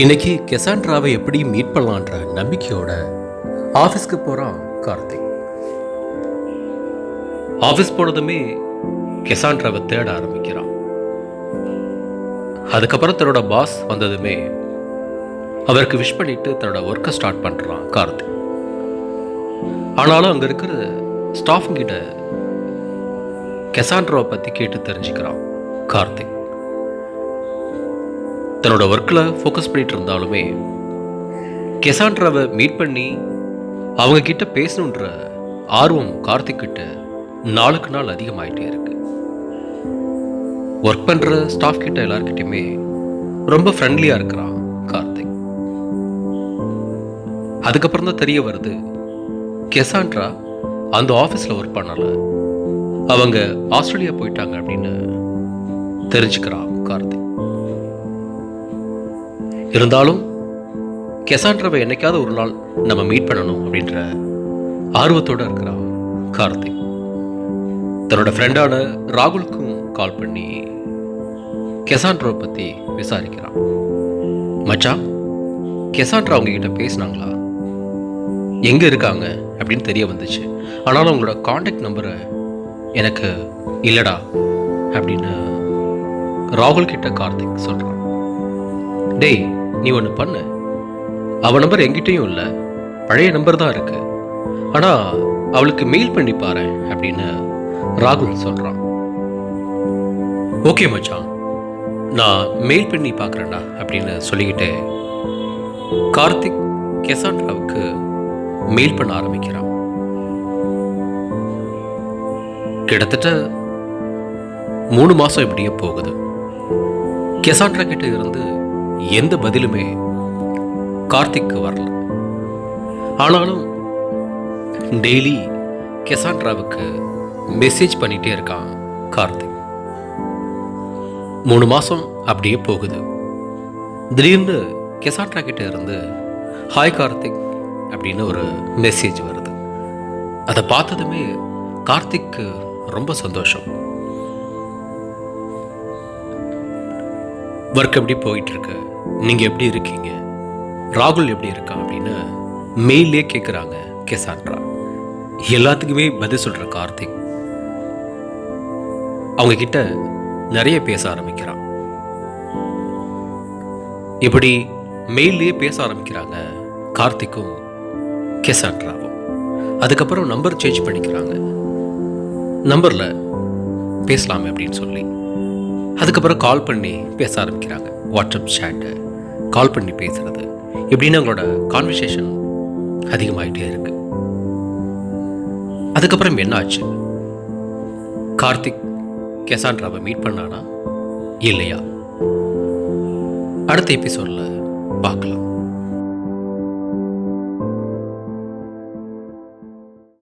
இன்னைக்கு கெசாண்ட்ராவை எப்படி மீட் பண்ணலான்ற நம்பிக்கையோட ஆஃபீஸ்க்கு போகிறான் கார்த்திக். ஆஃபீஸ் போனதுமே கெசாண்ட்ராவை தேட ஆரம்பிக்கிறான். அதுக்கப்புறம் தன்னோட பாஸ் வந்ததுமே அவருக்கு விஷ் பண்ணிட்டு தன்னோட ஒர்க்கை ஸ்டார்ட் பண்ணுறான் கார்த்திக். ஆனாலும் அங்கே இருக்கிற ஸ்டாஃப்கிட்ட கெசாண்ட்ராவை பற்றி கேட்டு தெரிஞ்சுக்கிறான் கார்த்திக். தன்னோட ஒர்க்கில் ஃபோக்கஸ் பண்ணிட்டு இருந்தாலுமே கெசாண்ட்ராவை மீட் பண்ணி அவங்க கிட்ட பேசணுன்ற ஆர்வம் கார்த்திக் கிட்ட நாளுக்கு நாள் அதிகமாயிட்டே இருக்கு. ஒர்க் பண்ணுற ஸ்டாஃப் கிட்ட எல்லார்கிட்டையுமே ரொம்ப ஃப்ரெண்ட்லியாக இருக்கிறான் கார்த்திக். அதுக்கப்புறம் தான் தெரிய வருது கெசாண்ட்ரா அந்த ஆஃபீஸில் ஒர்க் பண்ணலை, அவங்க ஆஸ்திரேலியா போயிட்டாங்க அப்படின்னு தெரிஞ்சுக்கிறான் கார்த்திக். இருந்தாலும் கெசாண்ட்ராவை என்னைக்காவது ஒரு நாள் நம்ம மீட் பண்ணணும் அப்படின்ற ஆர்வத்தோடு இருக்கிறான் கார்த்திக். தன்னோட ஃப்ரெண்டான ராகுலுக்கும் கால் பண்ணி கெசாண்ட்ராவை பற்றி விசாரிக்கிறான். மச்சான், கெசாண்ட்ரா அவங்க கிட்ட பேசினாங்களா, எங்கே இருக்காங்க அப்படின்னு தெரிய வந்துச்சு. ஆனாலும் அவங்களோட காண்டாக்ட் நம்பரை எனக்கு இல்லைடா அப்படின்னு ராகுல் கிட்ட கார்த்திக் சொல்கிறான். டேய், நீ ஒன்று பண்ணு, அவள் நம்பர் எங்கிட்டையும் இல்லை, பழைய நம்பர் தான் இருக்கு, ஆனால் அவளுக்கு மெயில் பண்ணி பாரு அப்படின்னு ராகுல் சொல்கிறான். ஓகே மச்சான், நான் மெயில் பண்ணி பார்க்குறேன்டா அப்படின்னு சொல்லிக்கிட்டு கார்த்திக் கெசாண்ட்ராவுக்கு மெயில் பண்ண ஆரம்பிக்கிறான். கிட்டத்தட்ட 3 மாதம் இப்படியே போகுது. கெசாண்ட்ரா கிட்ட இருந்து எந்த பதிலுமே கார்த்திக்கு வரல. ஆனாலும் டெய்லி கெசாண்ட்ராவுக்கு மெசேஜ் பண்ணிட்டே இருக்கான் கார்த்திக். 3 மாதம் அப்படியே போகுது. திடீர்னு கெசாண்ட்ரா கிட்ட இருந்து ஹாய் கார்த்திக் அப்படின்னு ஒரு மெசேஜ் வருது. அதை பார்த்ததுமே கார்த்திக்கு ரொம்ப சந்தோஷம். ஒர்க் எப்படி போயிட்டு இருக்கு, நீங்க எப்படி இருக்கீங்க, ராகுல் எப்படி இருக்கா அப்படின்னு மெயிலே கேட்குறாங்க கெசாண்ட்ரா. எல்லாத்துக்குமே பதில் சொல்ற கார்த்திக் அவங்க கிட்ட நிறைய பேச ஆரம்பிக்கிறான். இப்படி மெயிலே பேச ஆரம்பிக்கிறாங்க கார்த்திக்கும் கெசாண்ட்ராவும். அதுக்கப்புறம் நம்பர் சேஞ்ச் பண்ணிக்கிறாங்க, நம்பரில் பேசலாமே அப்படின்னு சொல்லி. அதுக்கப்புறம் கால் பண்ணி பேச ஆரம்பிக்கிறாங்க. வாட்ஸ்அப் சேட்டு, கால் பண்ணி பேசுறது, இப்படின்னு அவங்களோட கான்வர்சேஷன் அதிகமாகிட்டே இருக்கு. அதுக்கப்புறம் என்ன ஆச்சு? கார்த்திக் கெசாண்ட்ராவை மீட் பண்ணானா இல்லையா? அடுத்த எபிசோடில் பார்க்கலாம்.